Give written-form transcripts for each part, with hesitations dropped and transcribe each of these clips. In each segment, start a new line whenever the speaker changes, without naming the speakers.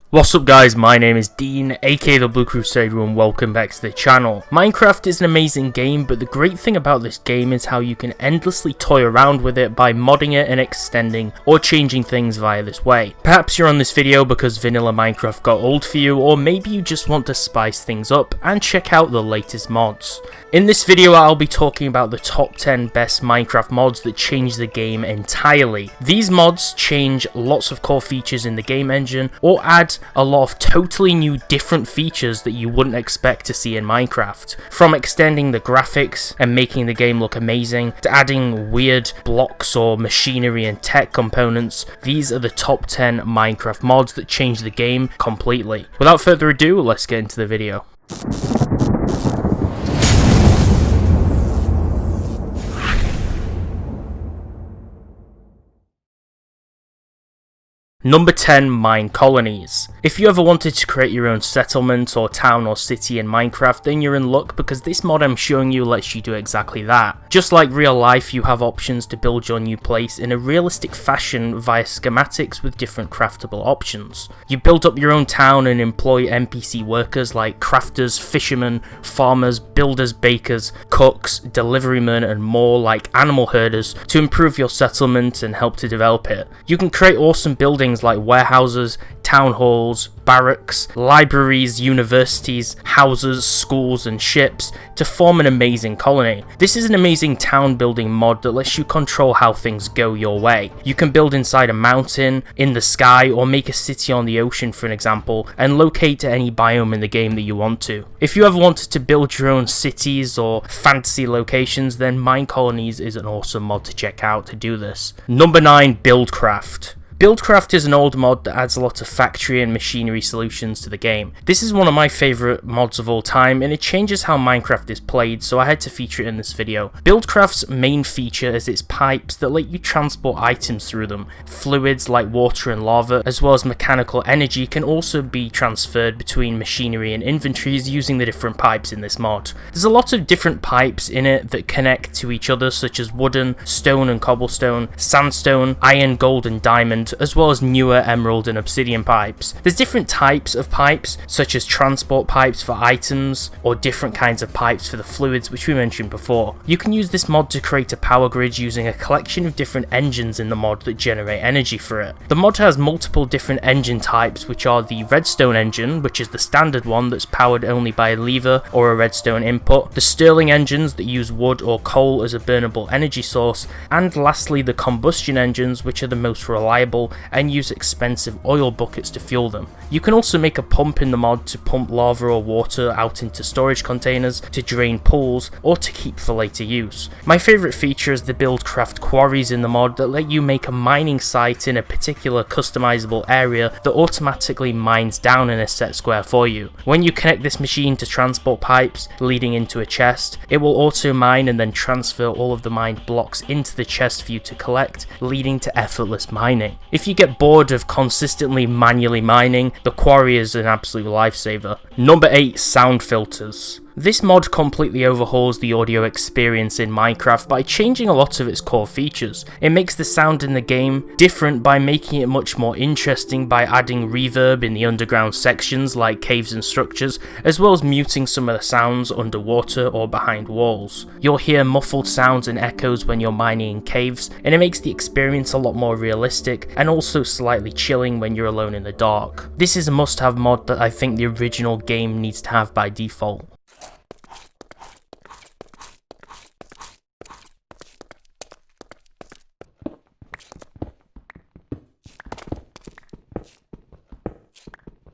What's up guys, my name is Dean, aka the Blue Crusader, and welcome back to the channel. Minecraft is an amazing game, but the great thing about this game is how you can endlessly toy around with it by modding it and extending or changing things via this way. Perhaps you're on this video because vanilla Minecraft got old for you, or maybe you just want to spice things up and check out the latest mods. In this video I'll be talking about the top 10 best Minecraft mods that change the game entirely. These mods change lots of core features in the game engine or add a lot of totally new different features that you wouldn't expect to see in Minecraft. From extending the graphics and making the game look amazing, to adding weird blocks or machinery and tech components, these are the top 10 Minecraft mods that change the game completely. Without further ado, let's get into the video. Number 10, Minecolonies. If you ever wanted to create your own settlement or town or city in Minecraft, then you're in luck because this mod I'm showing you lets you do exactly that. Just like real life, you have options to build your new place in a realistic fashion via schematics with different craftable options. You build up your own town and employ NPC workers like crafters, fishermen, farmers, builders, bakers, cooks, deliverymen and more like animal herders to improve your settlement and help to develop it. You can create awesome buildings like warehouses, town halls, barracks, libraries, universities, houses, schools and ships to form an amazing colony. This is an amazing town building mod that lets you control how things go your way. You can build inside a mountain, in the sky, or make a city on the ocean for an example, and locate to any biome in the game that you want to. If you ever wanted to build your own cities or fantasy locations, then Minecolonies is an awesome mod to check out to do this. Number 9, Buildcraft. Buildcraft is an old mod that adds a lot of factory and machinery solutions to the game. This is one of my favourite mods of all time, and it changes how Minecraft is played, so I had to feature it in this video. Buildcraft's main feature is its pipes that let you transport items through them. Fluids like water and lava, as well as mechanical energy, can also be transferred between machinery and inventories using the different pipes in this mod. There's a lot of different pipes in it that connect to each other, such as wooden, stone and cobblestone, sandstone, iron, gold and diamond, as well as newer emerald and obsidian pipes. There's different types of pipes, such as transport pipes for items, or different kinds of pipes for the fluids which we mentioned before. You can use this mod to create a power grid using a collection of different engines in the mod that generate energy for it. The mod has multiple different engine types, which are the redstone engine, which is the standard one that's powered only by a lever or a redstone input, the Stirling engines that use wood or coal as a burnable energy source, and lastly the combustion engines, which are the most reliable and use expensive oil buckets to fuel them. You can also make a pump in the mod to pump lava or water out into storage containers, to drain pools, or to keep for later use. My favourite feature is the Buildcraft quarries in the mod that let you make a mining site in a particular customizable area that automatically mines down in a set square for you. When you connect this machine to transport pipes leading into a chest, it will auto mine and then transfer all of the mined blocks into the chest for you to collect, leading to effortless mining. If you get bored of consistently manually mining, the quarry is an absolute lifesaver. Number 8, sound filters. This mod completely overhauls the audio experience in Minecraft by changing a lot of its core features. It makes the sound in the game different by making it much more interesting by adding reverb in the underground sections like caves and structures, as well as muting some of the sounds underwater or behind walls. You'll hear muffled sounds and echoes when you're mining in caves, and it makes the experience a lot more realistic and also slightly chilling when you're alone in the dark. This is a must-have mod that I think the original game needs to have by default.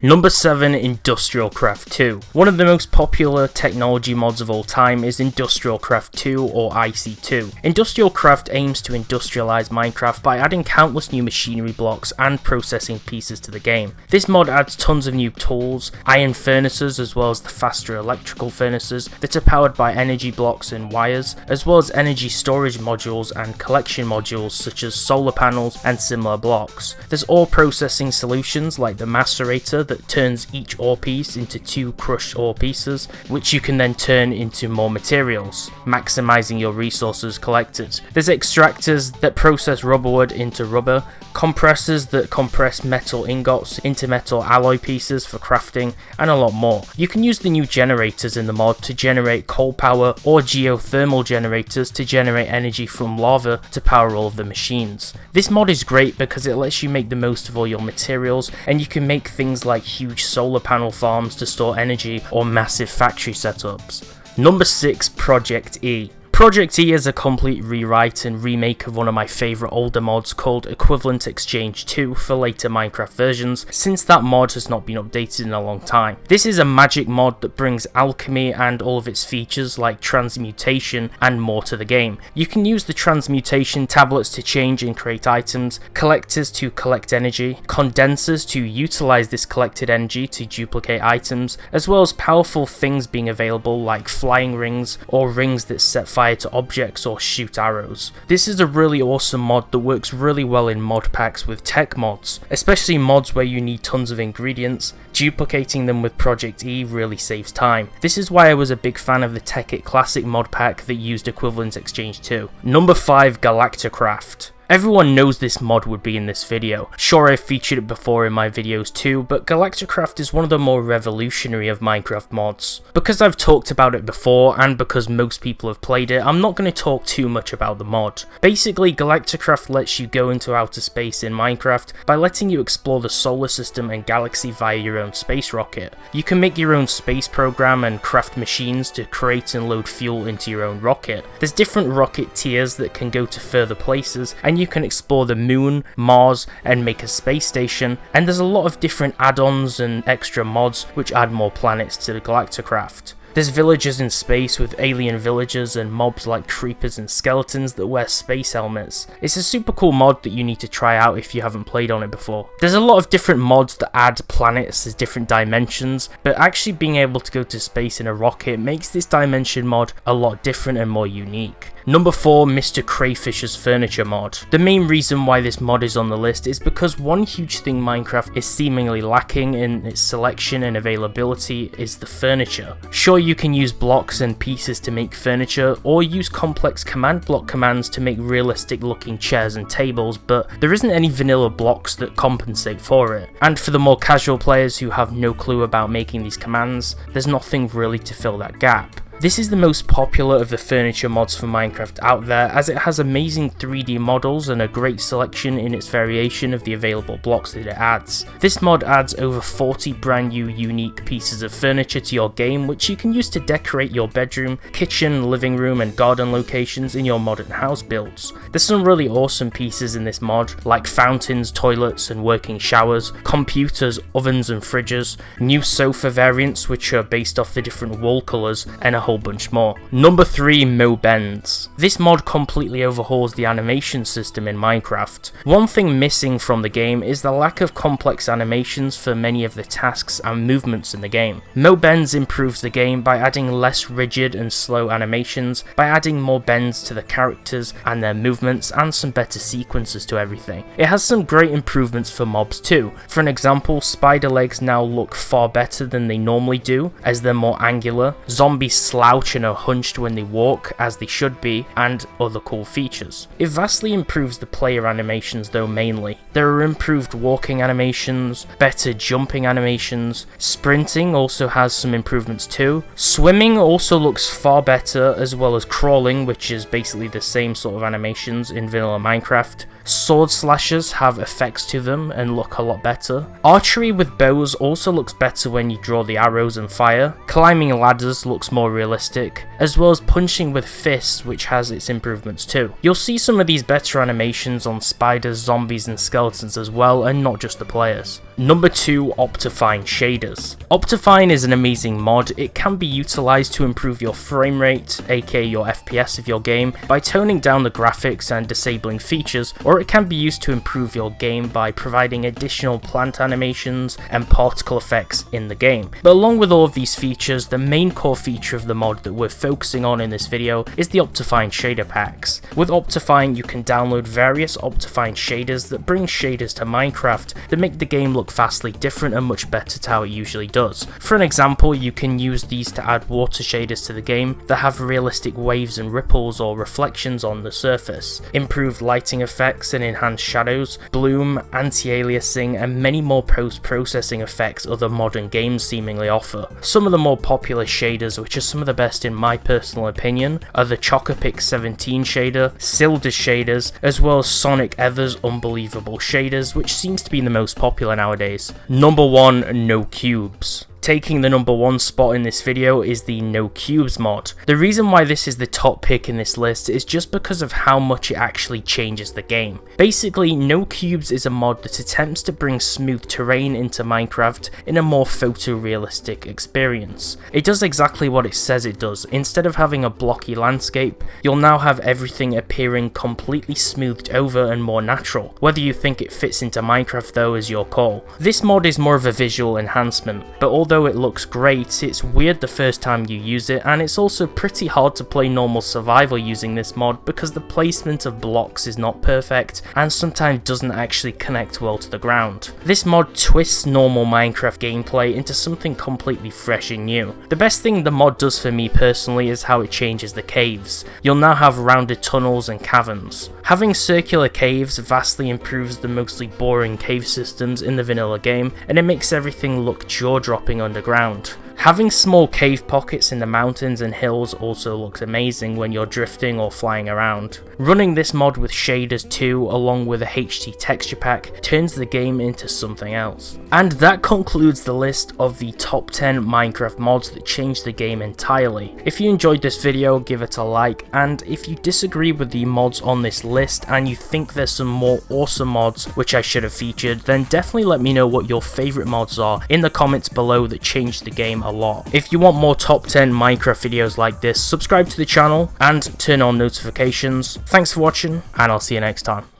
Number 7, Industrialcraft 2. One of the most popular technology mods of all time is Industrialcraft 2 or IC2. Industrialcraft aims to industrialize Minecraft by adding countless new machinery blocks and processing pieces to the game. This mod adds tons of new tools, iron furnaces as well as the faster electrical furnaces that are powered by energy blocks and wires, as well as energy storage modules and collection modules such as solar panels and similar blocks. There's ore processing solutions like the macerator that turns each ore piece into 2 crushed ore pieces, which you can then turn into more materials, maximizing your resources collected. There's extractors that process rubber wood into rubber, compressors that compress metal ingots into metal alloy pieces for crafting, and a lot more. You can use the new generators in the mod to generate coal power or geothermal generators to generate energy from lava to power all of the machines. This mod is great because it lets you make the most of all your materials, and you can make things like huge solar panel farms to store energy or massive factory setups. Number 6, Project E. Project E is a complete rewrite and remake of one of my favourite older mods called Equivalent Exchange 2 for later Minecraft versions, since that mod has not been updated in a long time. This is a magic mod that brings alchemy and all of its features like transmutation and more to the game. You can use the transmutation tablets to change and create items, collectors to collect energy, condensers to utilise this collected energy to duplicate items, as well as powerful things being available like flying rings or rings that set fire to objects or shoot arrows. This is a really awesome mod that works really well in mod packs with tech mods, especially mods where you need tons of ingredients. Duplicating them with Project E really saves time. This is why I was a big fan of the Tech It Classic mod pack that used Equivalent Exchange 2. Number 5, Galacticraft. Everyone knows this mod would be in this video. Sure, I've featured it before in my videos too, but Galacticraft is one of the more revolutionary of Minecraft mods. Because I've talked about it before, and because most people have played it, I'm not going to talk too much about the mod. Basically, Galacticraft lets you go into outer space in Minecraft by letting you explore the solar system and galaxy via your own space rocket. You can make your own space program and craft machines to create and load fuel into your own rocket. There's different rocket tiers that can go to further places, and you can explore the moon, Mars, and make a space station, and there's a lot of different add-ons and extra mods which add more planets to the Galacticraft. There's villagers in space with alien villagers and mobs like creepers and skeletons that wear space helmets. It's a super cool mod that you need to try out if you haven't played on it before. There's a lot of different mods that add planets as different dimensions, but actually being able to go to space in a rocket makes this dimension mod a lot different and more unique. Number 4, MrCrayfish Furniture Mod. The main reason why this mod is on the list is because one huge thing Minecraft is seemingly lacking in its selection and availability is the furniture. Sure, you can use blocks and pieces to make furniture, or use complex command block commands to make realistic looking chairs and tables, but there isn't any vanilla blocks that compensate for it. And for the more casual players who have no clue about making these commands, there's nothing really to fill that gap. This is the most popular of the furniture mods for Minecraft out there, as it has amazing 3D models and a great selection in its variation of the available blocks that it adds. This mod adds over 40 brand new unique pieces of furniture to your game, which you can use to decorate your bedroom, kitchen, living room and garden locations in your modern house builds. There's some really awesome pieces in this mod, like fountains, toilets and working showers, computers, ovens and fridges, new sofa variants which are based off the different wall colours, and a whole bunch more. Number 3, MoBends. This mod completely overhauls the animation system in Minecraft. One thing missing from the game is the lack of complex animations for many of the tasks and movements in the game. MoBends improves the game by adding less rigid and slow animations, by adding more bends to the characters and their movements, and some better sequences to everything. It has some great improvements for mobs too. For an example, spider legs now look far better than they normally do, as they're more angular. Zombies slouch and are hunched when they walk, as they should be, and other cool features. It vastly improves the player animations though mainly. There are improved walking animations, better jumping animations, sprinting also has some improvements too, swimming also looks far better, as well as crawling, which is basically the same sort of animations in vanilla Minecraft. Sword slashers have effects to them and look a lot better. Archery with bows also looks better when you draw the arrows and fire. Climbing ladders looks more realistic, as well as punching with fists, which has its improvements too. You'll see some of these better animations on spiders, zombies and skeletons as well, and not just the players. Number 2, Optifine Shaders. Optifine is an amazing mod. It can be utilised to improve your frame rate, aka your FPS of your game, by toning down the graphics and disabling features, or it can be used to improve your game by providing additional plant animations and particle effects in the game. But along with all of these features, the main core feature of the mod that we're focusing on in this video is the Optifine Shaderpacks. With Optifine, you can download various Optifine shaders that bring shaders to Minecraft that make the game look look vastly different and much better to how it usually does. For an example, you can use these to add water shaders to the game that have realistic waves and ripples or reflections on the surface, improved lighting effects and enhanced shadows, bloom, anti-aliasing, and many more post-processing effects other modern games seemingly offer. Some of the more popular shaders, which are some of the best in my personal opinion, are the Chocopic 17 shader, Silder's shaders, as well as Sonic Ether's unbelievable shaders, which seems to be the most popular nowadays. Number 1, NoCubes. Taking the number 1 spot in this video is the NoCubes mod. The reason why this is the top pick in this list is just because of how much it actually changes the game. Basically, NoCubes is a mod that attempts to bring smooth terrain into Minecraft in a more photorealistic experience. It does exactly what it says it does. Instead of having a blocky landscape, you'll now have everything appearing completely smoothed over and more natural. Whether you think it fits into Minecraft though is your call. This mod is more of a visual enhancement, but although it looks great, it's weird the first time you use it, and it's also pretty hard to play normal survival using this mod because the placement of blocks is not perfect and sometimes doesn't actually connect well to the ground. This mod twists normal Minecraft gameplay into something completely fresh and new. The best thing the mod does for me personally is how it changes the caves. You'll now have rounded tunnels and caverns. Having circular caves vastly improves the mostly boring cave systems in the vanilla game, and it makes everything look jaw-dropping underground. Having small cave pockets in the mountains and hills also looks amazing when you're drifting or flying around. Running this mod with shaders too, along with a HT texture pack, turns the game into something else. And that concludes the list of the top 10 Minecraft mods that changed the game entirely. If you enjoyed this video, give it a like, and if you disagree with the mods on this list and you think there's some more awesome mods which I should have featured, then definitely let me know what your favourite mods are in the comments below that changed the game a lot. If you want more top 10 Minecraft videos like this, subscribe to the channel and turn on notifications. Thanks for watching, and I'll see you next time.